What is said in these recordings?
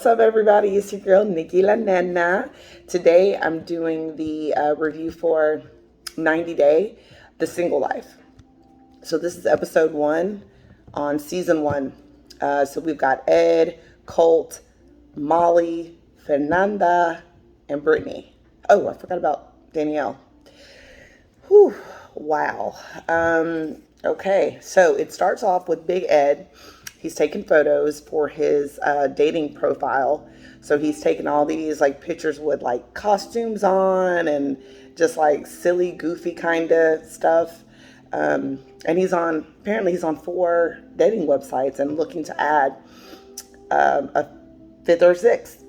up, everybody? It's your girl, Nikki La Nena. Today, I'm doing the review for 90 Day, The Single Life. So this is episode 1 on season 1. So we've got Ed, Colt, Molly, Fernanda, and Brittany. Oh, I forgot about Damielle. Whew, wow. Okay, so it starts off with Big Ed. He's taking photos for his dating profile. So he's taking all these like pictures with like costumes on and just like silly, goofy kind of stuff. And apparently he's on 4 dating websites and looking to add a 5th or 6th.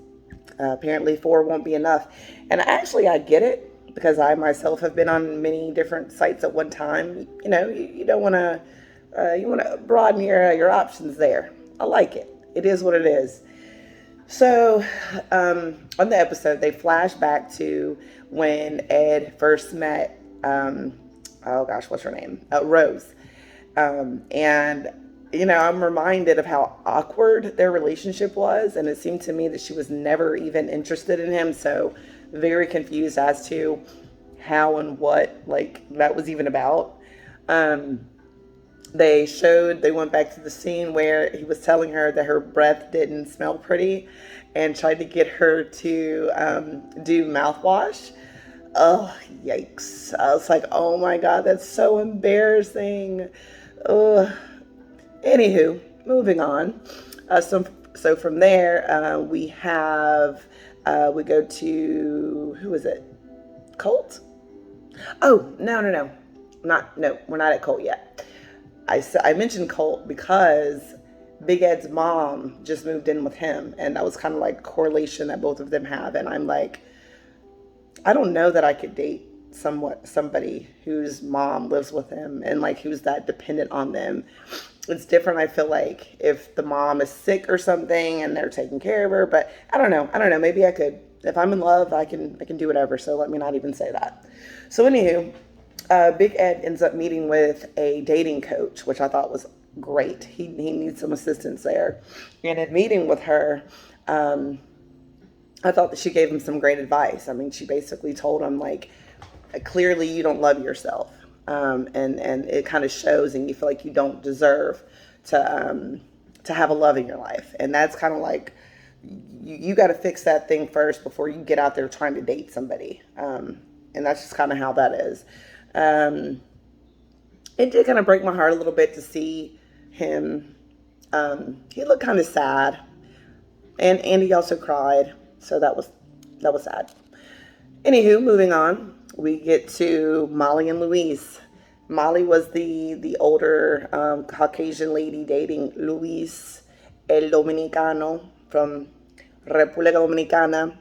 Apparently 4 won't be enough. And actually I get it, because I myself have been on many different sites at one time. You know, you don't want to, you want to broaden your options there. I like it. It is what it is. So on the episode, they flash back to when Ed first met, what's her name? Rose. And, you know, I'm reminded of how awkward their relationship was. And it seemed to me that she was never even interested in him. So very confused as to how and what like that was even about. They went back to the scene where he was telling her that her breath didn't smell pretty and tried to get her to do mouthwash. Oh, yikes. I was like, oh my God, that's so embarrassing. Anywho, moving on. So from there, we go to, who is it? Colt? Oh, no. We're not at Colt yet. I mentioned Colt because Big Ed's mom just moved in with him, and that was kind of like correlation that both of them have. And I'm like, I don't know that I could date somebody whose mom lives with him and like who's that dependent on them. It's different. I feel like if the mom is sick or something and they're taking care of her, but I don't know. Maybe I could. If I'm in love, I can do whatever. So let me not even say that. So anywho, Big Ed ends up meeting with a dating coach, which I thought was great. He needs some assistance there. And in meeting with her, I thought that she gave him some great advice. I mean, she basically told him like, clearly you don't love yourself. And it kind of shows, and you feel like you don't deserve to have a love in your life. And that's kind of like, you got to fix that thing first before you get out there trying to date somebody. And that's just kind of how that is. It did kind of break my heart a little bit to see him. He looked kind of sad, and he also cried. So that was sad. Anywho, moving on, we get to Molly and Louise. Molly was the older Caucasian lady dating Louise, el Dominicano from República Dominicana.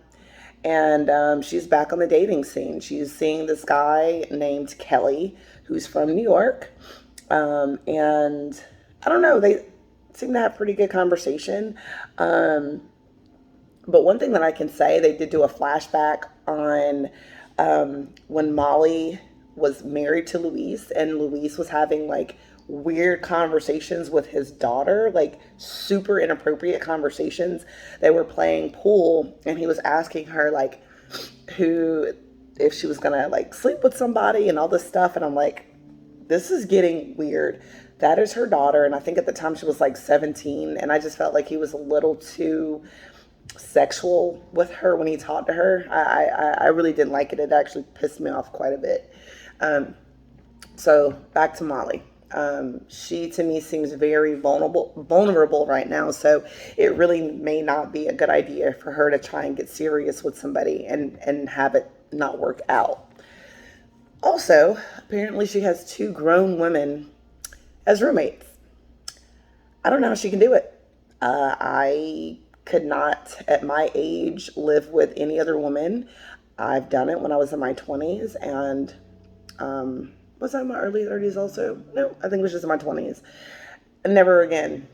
And she's back on the dating scene. She's seeing this guy named Kelly, who's from New York. And I don't know, they seem to have pretty good conversation. But one thing that I can say, they did do a flashback on when Molly was married to Louise, and Louise was having like weird conversations with his daughter, like super inappropriate conversations. They were playing pool, and he was asking her like if she was gonna like sleep with somebody and all this stuff. And I'm like, this is getting weird. That is her daughter, and I think at the time she was like 17, and I just felt like he was a little too sexual with her when he talked to her. I really didn't like it. It actually pissed me off quite a bit. So back to Molly. She to me seems very vulnerable right now. So it really may not be a good idea for her to try and get serious with somebody and have it not work out. Also, apparently she has 2 grown women as roommates. I don't know how she can do it. I could not, at my age, live with any other woman. I've done it when I was in my 20s, and was I in my early 30s also? No, I think it was just in my 20s. Never again.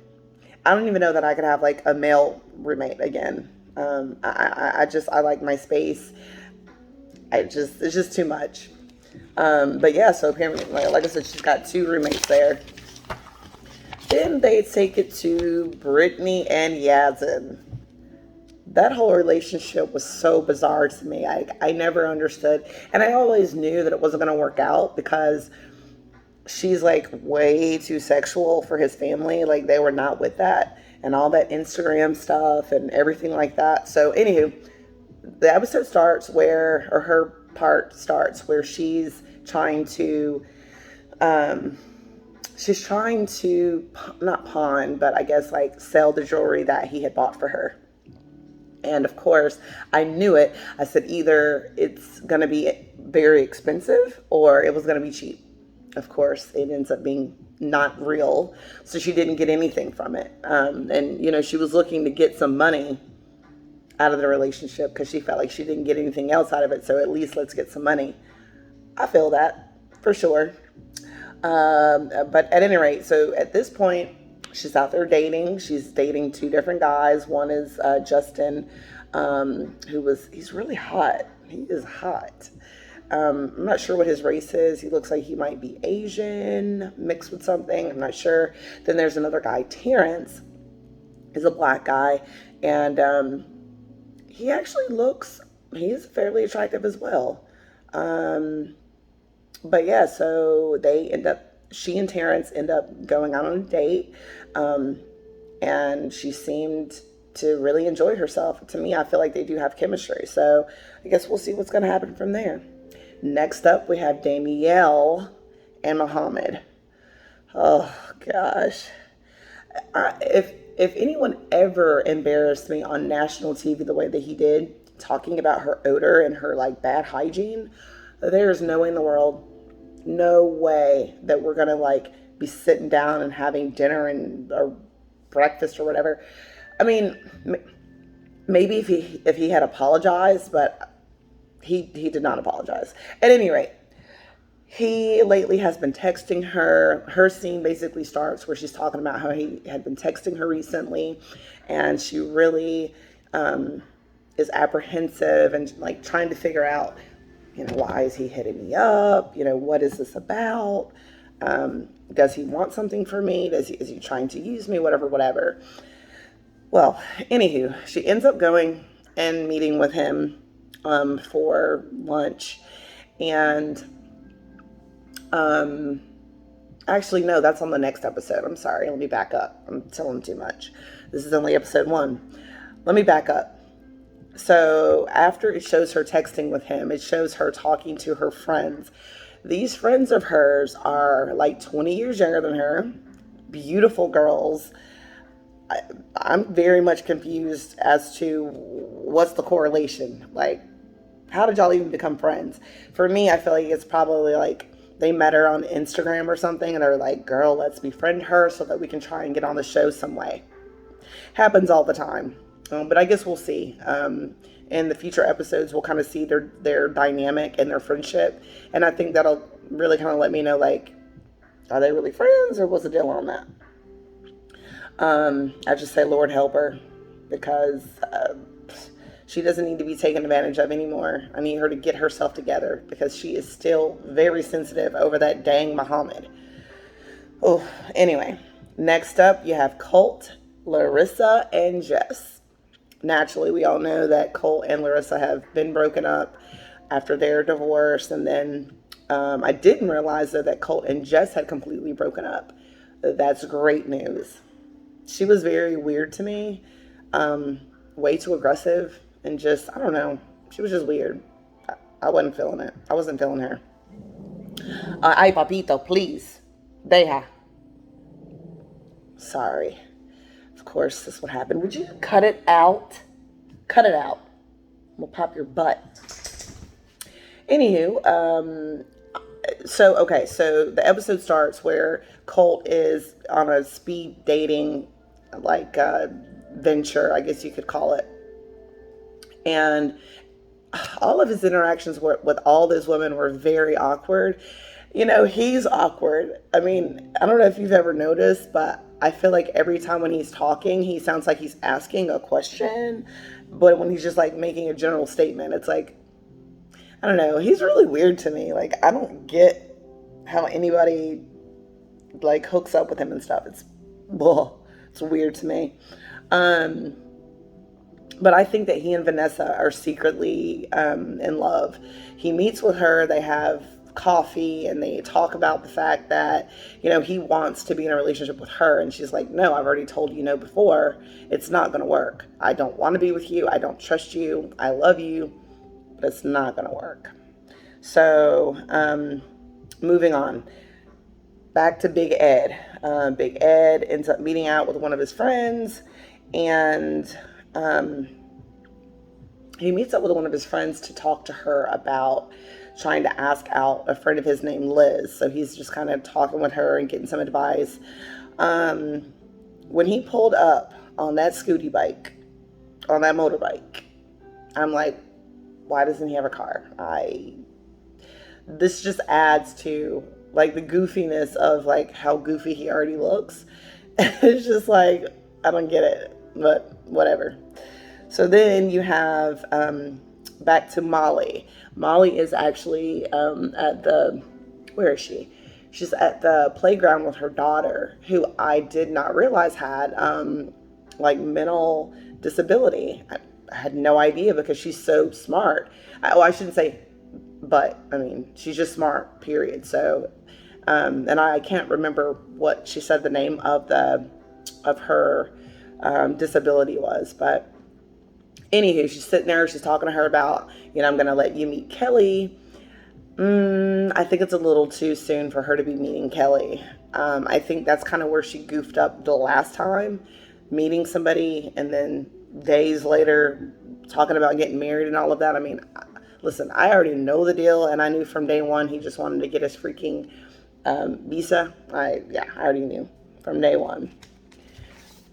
I don't even know that I could have like a male roommate again. I like my space. It's just too much. But yeah, so apparently, like I said, she's got 2 roommates there. Then they take it to Brittany and Yazin. that whole relationship was so bizarre to me. I never understood. And I always knew that it wasn't going to work out because she's like way too sexual for his family. Like they were not with that and all that Instagram stuff and everything like that. So anywho, the episode starts where, or her part starts where um, she's trying to not pawn, but I guess like sell the jewelry that he had bought for her. And of course, I knew it. I said either it's going to be very expensive or it was going to be cheap. Of course, it ends up being not real. So she didn't get anything from it. And, you know, she was looking to get some money out of the relationship because she felt like she didn't get anything else out of it. So at least let's get some money. I feel that for sure. But at any rate, so at this point, she's out there dating. She's dating two different guys. One is Justin, he's really hot. He is hot. I'm not sure what his race is. He looks like he might be Asian mixed with something. I'm not sure. Then there's another guy, Terrence. He's a black guy. And he's fairly attractive as well. But yeah, so she and Terrence end up going out on a date. And she seemed to really enjoy herself. To me, I feel like they do have chemistry. So I guess we'll see what's going to happen from there. Next up, we have Damielle and Muhammad. Oh, gosh. If anyone ever embarrassed me on national TV the way that he did, talking about her odor and her, like, bad hygiene, there's no way in the world, no way that we're going to, like, be sitting down and having dinner or breakfast or whatever. I mean, maybe if he had apologized, but he did not apologize. At any rate, he lately has been texting her. Her scene basically starts where she's talking about how he had been texting her recently, and she really is apprehensive and like trying to figure out, you know, why is he hitting me up? You know, what is this about? Does he want something from me? Is he trying to use me? Whatever. Well, anywho, she ends up going and meeting with him for lunch. And actually, no, that's on the next episode. I'm sorry. Let me back up. I'm telling too much. This is only episode 1. Let me back up. So after it shows her texting with him, it shows her talking to her friends. These friends of hers are like 20 years younger than her. Beautiful girls. I'm very much confused as to what's the correlation. Like, how did y'all even become friends? For me, I feel like it's probably like they met her on Instagram or something and they're like, girl, let's befriend her so that we can try and get on the show some way. Happens all the time. But I guess we'll see. In the future episodes, we'll kind of see their dynamic and their friendship. And I think that'll really kind of let me know, like, are they really friends or what's the deal on that? I just say, Lord help her, because she doesn't need to be taken advantage of anymore. I need her to get herself together because she is still very sensitive over that dang Muhammad. Oh, anyway, next up you have Colt, Larissa, and Jess. Naturally, we all know that Colt and Larissa have been broken up after their divorce. And then I didn't realize, though, that Colt and Jess had completely broken up. That's great news. She was very weird to me. Way too aggressive. And just, I don't know. She was just weird. I wasn't feeling it. I wasn't feeling her. Ay, papito, please. Deja. Sorry. Of course, this would happen. Would you cut it out? Cut it out. We'll pop your butt. Anywho, so the episode starts where Colt is on a speed dating, like, venture, I guess you could call it. And all of his interactions with all those women were very awkward. You know, he's awkward. I mean, I don't know if you've ever noticed, but I feel like every time when he's talking, he sounds like he's asking a question. But when he's just like making a general statement, it's like, I don't know. He's really weird to me. Like, I don't get how anybody like hooks up with him and stuff. It's weird to me. But I think that he and Vanessa are secretly in love. He meets with her, they have coffee, and they talk about the fact that, he wants to be in a relationship with her. And she's like, no, I've already told you no before. It's not going to work. I don't want to be with you. I don't trust you. I love you, but it's not going to work. So, moving on. Back to Big Ed. Big Ed ends up meeting out with one of his friends, and he meets up with one of his friends to talk to her about trying to ask out a friend of his named Liz. So he's just kind of talking with her and getting some advice. When he pulled up on that scooty bike, on that motorbike, I'm like, why doesn't he have a car? This just adds to like the goofiness of like how goofy he already looks. It's just like, I don't get it, but whatever. So then you have back to Molly. Molly is actually where is she? She's at the playground with her daughter, who I did not realize had like mental disability. I had no idea because she's so smart. I shouldn't say, but I mean, she's just smart, period. So, and I can't remember what she said the name of her disability was, but anywho, she's sitting there, she's talking to her about, I'm going to let you meet Kelly. I think it's a little too soon for her to be meeting Kelly. I think that's kind of where she goofed up the last time, meeting somebody and then days later talking about getting married and all of that. I mean, listen, I already know the deal, and I knew from day one he just wanted to get his freaking visa. I already knew from day one.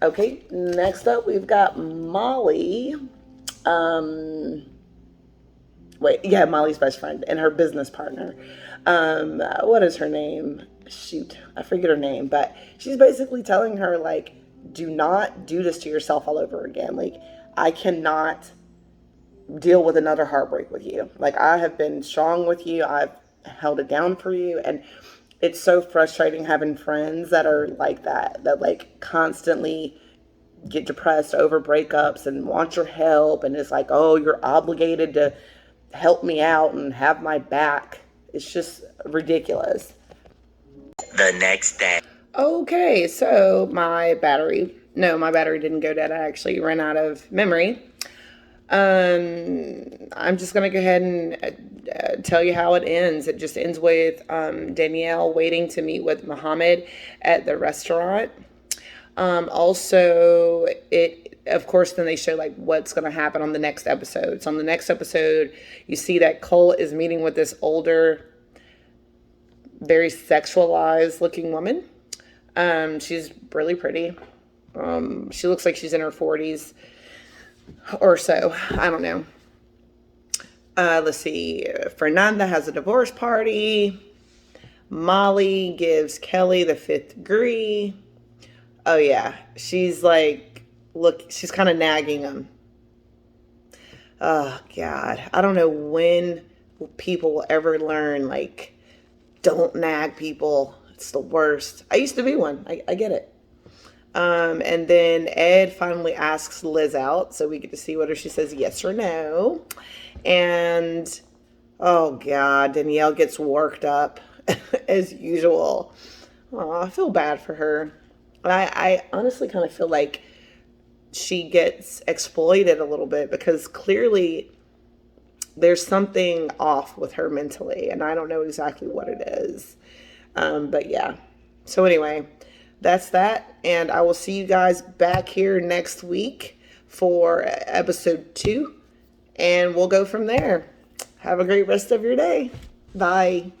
Okay, next up we've got Molly. Molly's best friend and her business partner. What is her name? Shoot, I forget her name, but she's basically telling her, like, do not do this to yourself all over again. Like, I cannot deal with another heartbreak with you. Like, I have been strong with you. I've held it down for you. And it's so frustrating having friends that are like that like constantly get depressed over breakups and want your help. And it's like, oh, you're obligated to help me out and have my back. It's just ridiculous. The next day. Okay, so my battery didn't go dead. I actually ran out of memory. I'm just going to go ahead and tell you how it ends. It just ends with Damielle waiting to meet with Muhammad at the restaurant. Also, of course, then they show like what's going to happen on the next episode. So on the next episode, you see that Colt is meeting with this older, very sexualized looking woman. She's really pretty. She looks like she's in her 40s or so. I don't know. Let's see. Fernanda has a divorce party. Molly gives Kelly the 5th degree. Oh yeah. She's like, look, she's kind of nagging him. Oh God. I don't know when people will ever learn, like, don't nag people. It's the worst. I used to be one. I get it. And then Ed finally asks Liz out, so we get to see whether she says yes or no. And, oh God, Danielle gets worked up as usual. Oh, I feel bad for her. I honestly kind of feel like she gets exploited a little bit because clearly there's something off with her mentally, and I don't know exactly what it is. But yeah. So anyway, that's that. And I will see you guys back here next week for episode 2. And we'll go from there. Have a great rest of your day. Bye.